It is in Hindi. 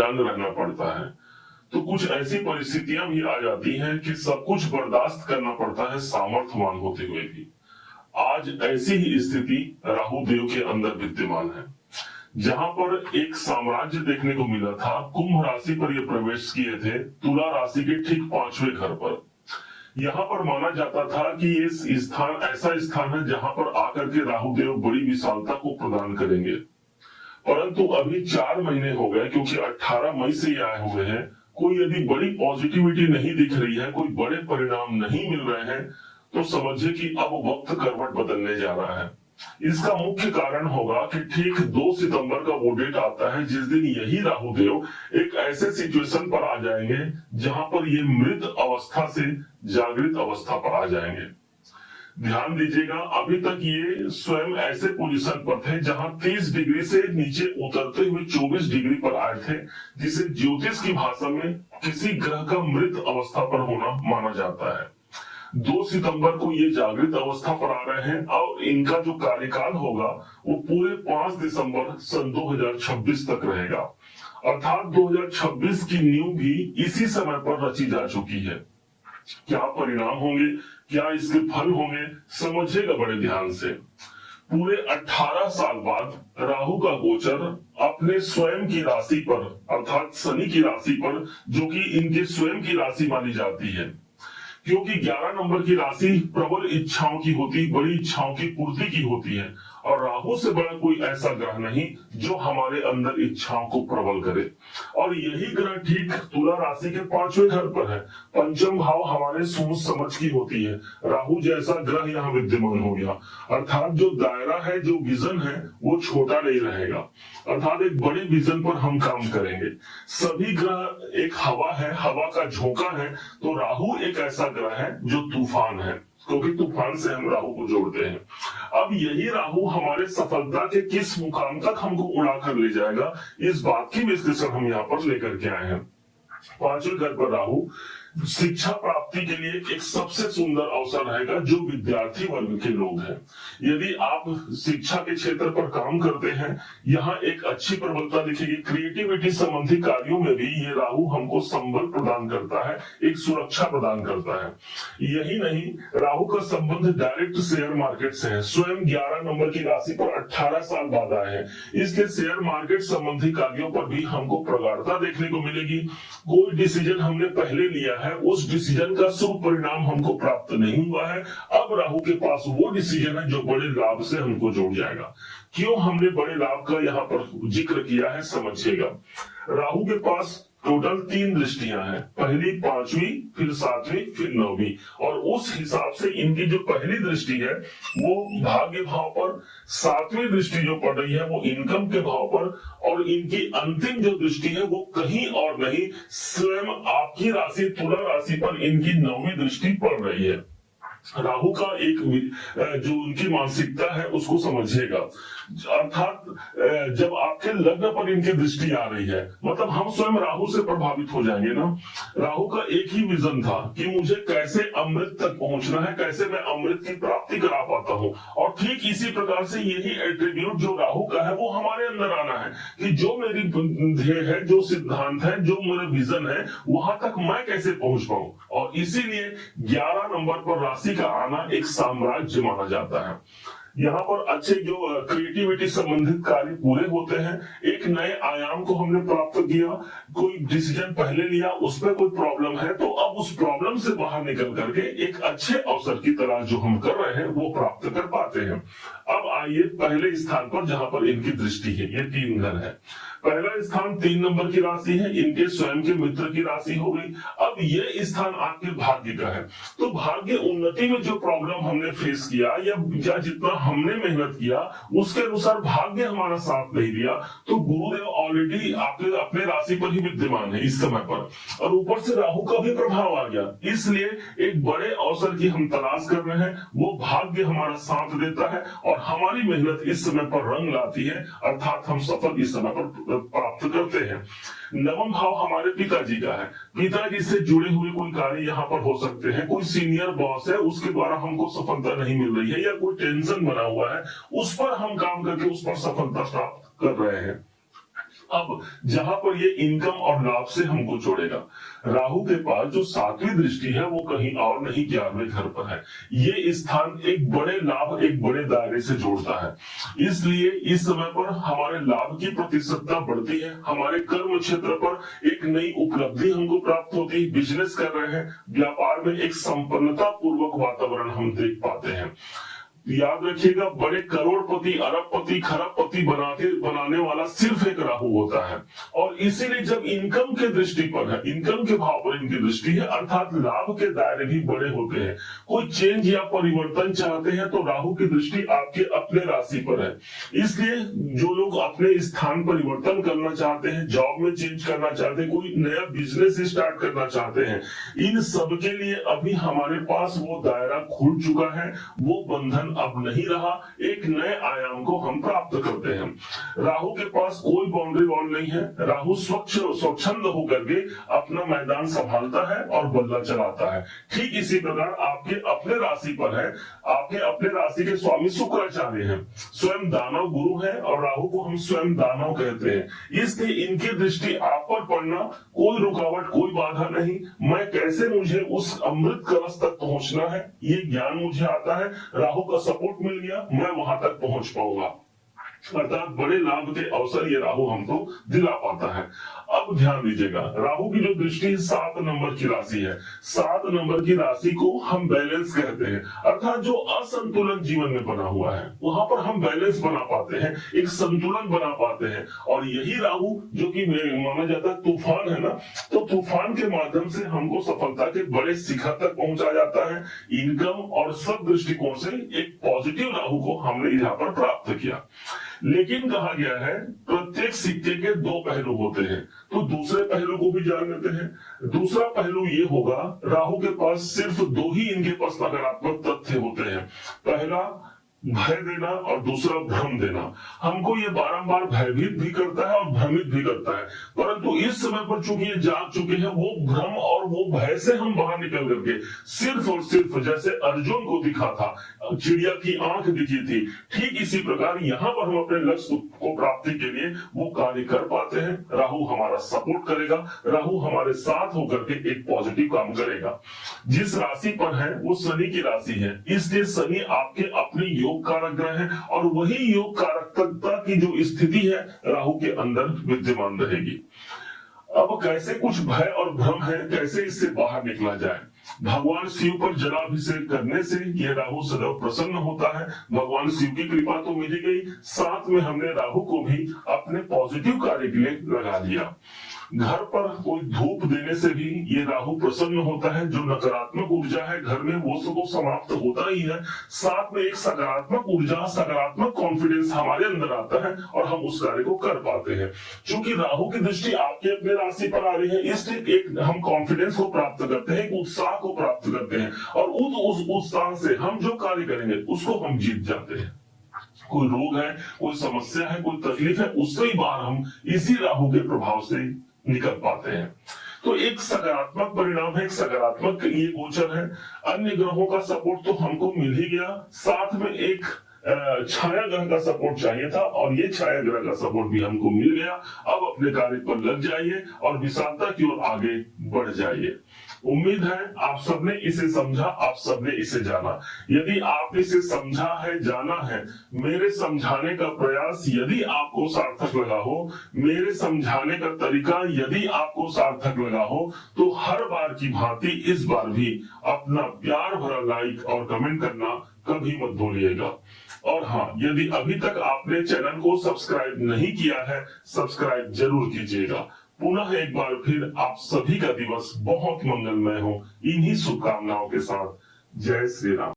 ध्यान रहना पड़ता है। तो कुछ ऐसी परिस्थितियां भी आ जाती हैं कि सब कुछ बर्दाश्त करना पड़ता है सामर्थ्यवान होते हुए भी। आज ऐसी ही स्थिति राहु देव के अंदर विद्यमान है, जहां पर एक साम्राज्य देखने को मिला था। कुंभ राशि पर ये प्रवेश किए थे, तुला राशि के ठीक 5वें घर पर। यहाँ पर माना जाता था कि ये स्थान ऐसा स्थान है जहां पर आकर के राहु देव बड़ी विशालता को प्रदान करेंगे। परंतु अभी 4 महीने हो गए, क्योंकि 18 मई से ये आए हुए हैं, कोई यदि बड़ी पॉजिटिविटी नहीं दिख रही है, कोई बड़े परिणाम नहीं मिल रहे हैं, तो समझिए कि अब वक्त करवट बदलने जा रहा है। इसका मुख्य कारण होगा कि ठीक 2 सितंबर का वो डेट आता है जिस दिन यही राहु देव एक ऐसे सिचुएशन पर आ जाएंगे जहां पर ये मृत अवस्था से जागृत अवस्था पर आ जाएंगे। ध्यान दीजिएगा, अभी तक ये स्वयं ऐसे पोजीशन पर थे जहां 30 डिग्री से नीचे उतरते हुए 24 डिग्री पर आए थे, जिसे ज्योतिष की भाषा में किसी ग्रह का मृत अवस्था पर होना माना जाता है। 2 सितंबर को ये जागृत अवस्था पर आ रहे हैं और इनका जो कार्यकाल होगा वो पूरे 5 दिसंबर सन 2026 तक रहेगा। अर्थात 2026 की नींव भी इसी समय पर रची जा चुकी है। क्या परिणाम होंगे, क्या इसके फल होंगे, समझिएगा बड़े ध्यान से। पूरे 18 साल बाद राहु का गोचर अपने स्वयं की राशि पर अर्थात शनि की राशि पर, जो कि इनके स्वयं की राशि मानी जाती है, क्योंकि 11 नंबर की राशि प्रबल इच्छाओं की होती, बड़ी इच्छाओं की पूर्ति की होती है, और राहु से बड़ा कोई ऐसा ग्रह नहीं जो हमारे अंदर इच्छाओं को प्रबल करे। और यही ग्रह ठीक तुला राशि के 5वें घर पर है। पंचम भाव हमारे सोच समझ की होती है, राहु जैसा ग्रह यहाँ विद्यमान हो गया, अर्थात जो दायरा है, जो विजन है, वो छोटा नहीं रहेगा, अर्थात एक बड़े विजन पर हम काम करेंगे। सभी ग्रह एक हवा है, हवा का झोंका है, तो राहु एक ऐसा ग्रह है जो तूफान है, क्योंकि तूफान से हम राहु को जोड़ते हैं। अब यही राहु हमारे सफलता के किस मुकाम तक हमको उड़ा कर ले जाएगा, इस बात की विश्लेषण हम यहाँ पर लेकर के आए हैं। 5वें घर पर राहु शिक्षा प्राप्ति के लिए एक सबसे सुंदर अवसर रहेगा जो विद्यार्थी वर्ग के लोग हैं। यदि आप शिक्षा के क्षेत्र पर काम करते हैं, यहाँ एक अच्छी प्रबलता दिखेगी। क्रिएटिविटी संबंधी कार्यों में भी ये राहु हमको संबल प्रदान करता है, एक सुरक्षा प्रदान करता है। यही नहीं, राहु का संबंध डायरेक्ट शेयर मार्केट से है। स्वयं 11 नंबर की राशि पर 18 साल बाद आए हैं, इसलिए शेयर मार्केट संबंधी कार्यों पर भी हमको प्रगाढ़ता देखने को मिलेगी। कोई डिसीजन हमने पहले लिया है, उस डिसीजन का शुभ परिणाम हमको प्राप्त नहीं हुआ है, अब राहु के पास वो डिसीजन है जो बड़े लाभ से हमको जोड़ जाएगा। क्यों हमने बड़े लाभ का यहाँ पर जिक्र किया है, समझिएगा। राहु के पास टोटल 3 दृष्टियां हैं, पहली 5वीं, फिर 7वीं, फिर 9वीं, और उस हिसाब से इनकी जो पहली दृष्टि है वो भाग्य भाव पर, 7वीं दृष्टि जो पड़ रही है वो इनकम के भाव पर, और इनकी अंतिम जो दृष्टि है वो कहीं और नहीं, स्वयं आपकी राशि तुला राशि पर इनकी 9वीं दृष्टि पड़ रही है। राहु का एक जो उनकी मानसिकता है उसको समझिएगा, अर्थात जब आपके लग्न पर इनकी दृष्टि आ रही है, मतलब हम स्वयं राहु से प्रभावित हो जाएंगे ना। राहु का एक ही विजन था कि मुझे कैसे अमृत तक पहुंचना है, कैसे मैं अमृत की प्राप्ति करा पाता हूं, और ठीक इसी प्रकार से यही एट्रीब्यूट जो राहु का है वो हमारे अंदर आना है कि जो मेरी ध्येय है, जो सिद्धांत है, जो मेरा विजन है, वहां तक मैं कैसे पहुंच पाऊं। और इसीलिए 11 नंबर पर राशि का आना एक साम्राज्य माना जाता है। यहाँ पर अच्छे जो क्रिएटिविटी संबंधित कार्य पूरे होते हैं, एक नए आयाम को हमने प्राप्त किया, कोई डिसीजन पहले लिया, उसमें कोई प्रॉब्लम है, तो अब उस प्रॉब्लम से बाहर निकल करके एक अच्छे अवसर की तलाश जो हम कर रहे हैं वो प्राप्त कर पाते हैं। अब आइए पहले स्थान पर जहां पर इनकी दृष्टि है, ये 3 घर है। पहला स्थान 3 नंबर की राशि है, इनके स्वयं के मित्र की राशि हो गई। अब ये स्थान आपके भाग्य का है, तो भाग्य उन्नति में जो प्रॉब्लम हमने फेस किया या जितना हमने मेहनत किया उसके अनुसार भाग्य हमारा साथ नहीं दिया, तो गुरुदेव ऑलरेडी आपके अपने राशि पर ही विद्यमान है इस समय पर, और ऊपर से राहु का भी प्रभाव आ गया, इसलिए एक बड़े अवसर की हम तलाश कर रहे हैं, वो भाग्य हमारा साथ देता है और हमारी मेहनत इस समय पर रंग लाती है, अर्थात हम सफल इस समय पर प्राप्त करते हैं। नवम भाव हमारे पिताजी का है, पिताजी से जुड़े हुए कोई कार्य यहाँ पर हो सकते हैं, कोई सीनियर बॉस है उसके द्वारा हमको सफलता नहीं मिल रही है, या कोई टेंशन बना हुआ है उस पर हम काम करके उस पर सफलता प्राप्त कर रहे हैं। अब जहां पर ये इनकम और लाभ से हमको जोड़ेगा, राहु के पास जो 7वीं दृष्टि है वो कहीं और नहीं 11वें घर पर है। ये स्थान एक बड़े लाभ, एक बड़े दायरे से जोड़ता है। इसलिए इस समय पर हमारे लाभ की प्रतिशतता बढ़ती है, हमारे कर्म क्षेत्र पर एक नई उपलब्धि हमको प्राप्त होती है, बिजनेस कर रहे हैं, व्यापार में एक संपन्नता पूर्वक वातावरण हम देख पाते हैं। याद रखिएगा, बड़े करोड़पति, अरबपति, खरबपति बनाने वाला सिर्फ एक राहु होता है। और इसीलिए जब इनकम के दृष्टि पर है, इनकम के भाव पर इनकी दृष्टि है, अर्थात लाभ के दायरे भी बड़े होते हैं। कोई चेंज या परिवर्तन चाहते हैं तो राहु की दृष्टि आपके अपने राशि पर है। इसलिए जो लोग अपने स्थान परिवर्तन करना चाहते हैं, जॉब में चेंज करना चाहते हैं, कोई नया बिजनेस स्टार्ट करना चाहते हैं, इन सब के लिए अभी हमारे पास वो दायरा खुल चुका है, वो बंधन अब नहीं रहा, एक नए आयाम को हम प्राप्त करते हैं। राहु के पास कोई बाउंड्री वॉल नहीं है, राहु स्वच्छंद होकर के अपना मैदान संभालता है और बल्ला चलाता है। ठीक इसी प्रकार आपके अपने राशि पर है, आपके अपने राशि के स्वामी शुक्राचार्य हैं, स्वयं दानव गुरु हैं और राहु को हम स्वयं दानव कहते हैं। इसलिए इनकी दृष्टि आप पर पड़ना कोई रुकावट, कोई बाधा नहीं। मैं कैसे, मुझे उस अमृत कलश तक पहुंचना है, ये ज्ञान मुझे आता है, राहु का सपोर्ट मिल गया, मैं वहां तक पहुंच पाऊंगा। अर्थात बड़े लाभ के अवसर ये राहु हमको दिला पाता है। अब ध्यान दीजिएगा, राहु की जो दृष्टि 7 नंबर की राशि है, 7 नंबर की राशि को हम बैलेंस कहते हैं। अर्थात जो असंतुलन जीवन में बना हुआ है वहां पर हम बैलेंस बना पाते हैं, एक संतुलन बना पाते हैं। और यही राहु जो कि माना जाता है तूफान है ना, तो तूफान के माध्यम से हमको सफलता के बड़े शिखर तक पहुंचा जाता है। इनकम और सब दृष्टिकोण से एक पॉजिटिव राहु को हमने यहाँ पर प्राप्त किया। लेकिन कहा गया है प्रत्येक सिक्के के 2 पहलू होते हैं, तो दूसरे पहलू को भी जान लेते हैं। दूसरा पहलू ये होगा, राहु के पास सिर्फ 2 ही इनके पास नकारात्मक तथ्य होते हैं। पहला भय देना और दूसरा भ्रम देना। हमको ये बारंबार भयभीत भी करता है और भ्रमित भी करता है, परंतु इस समय पर चूंकि ये जाग चुके हैं, वो भ्रम और वो भय से हम बाहर निकल करके सिर्फ और सिर्फ जैसे अर्जुन को दिखा था, चिड़िया की आंख दिखी थी, ठीक इसी प्रकार यहाँ पर हम अपने लक्ष्य को प्राप्ति के लिए वो कार्य कर पाते हैं। राहु हमारा सपोर्ट करेगा, राहु हमारे साथ होकर के एक पॉजिटिव काम करेगा। जिस राशि पर है वो शनि की राशि है, इसलिए शनि आपके अपने योग कारक ग्रह है और वही योग कारकता की जो स्थिति है राहु के अंदर विद्यमान रहेगी। अब कैसे कुछ भय और भ्रम है, कैसे इससे बाहर निकला जाए? भगवान शिव पर जलाभिषेक करने से यह राहु सदैव प्रसन्न होता है। भगवान शिव की कृपा तो मिली गई, साथ में हमने राहु को भी अपने पॉजिटिव कार्य के लिए लगा लिया। घर पर कोई धूप देने से भी ये राहु प्रसन्न होता है। जो नकारात्मक ऊर्जा है घर में वो सब समाप्त होता ही है, साथ में एक सकारात्मक ऊर्जा, सकारात्मक कॉन्फिडेंस हमारे अंदर आता है और हम उस कार्य को कर पाते हैं। क्योंकि राहु की दृष्टि आपके अपने राशि पर आ रही है, इसलिए एक हम कॉन्फिडेंस को प्राप्त करते हैं, एक उत्साह को प्राप्त करते हैं और उस उत्साह से हम जो कार्य करेंगे उसको हम जीत जाते हैं। कोई रोग है, कोई समस्या है, कोई तकलीफ है, उससे ही बाहर हम इसी राहु के प्रभाव से निकल पाते हैं। तो एक सकारात्मक परिणाम है, एक सकारात्मक ये गोचर है। अन्य ग्रहों का सपोर्ट तो हमको मिल ही गया, साथ में एक छाया ग्रह का सपोर्ट चाहिए था और ये छाया ग्रह का सपोर्ट भी हमको मिल गया। अब अपने कार्य पर लग जाइए और विशालता की ओर आगे बढ़ जाइए। उम्मीद है आप सबने इसे समझा, आप सबने इसे जाना। यदि आपने इसे समझा है, जाना है, मेरे समझाने का प्रयास यदि आपको सार्थक लगा हो, मेरे समझाने का तरीका यदि आपको सार्थक लगा हो, तो हर बार की भांति इस बार भी अपना प्यार भरा लाइक और कमेंट करना कभी मत भूलिएगा। और हाँ, यदि अभी तक आपने चैनल को सब्सक्राइब नहीं किया है, सब्सक्राइब जरूर कीजिएगा। पुनः एक बार फिर आप सभी का दिवस बहुत मंगलमय हो, इन्हीं शुभकामनाओं के साथ। जय श्री राम।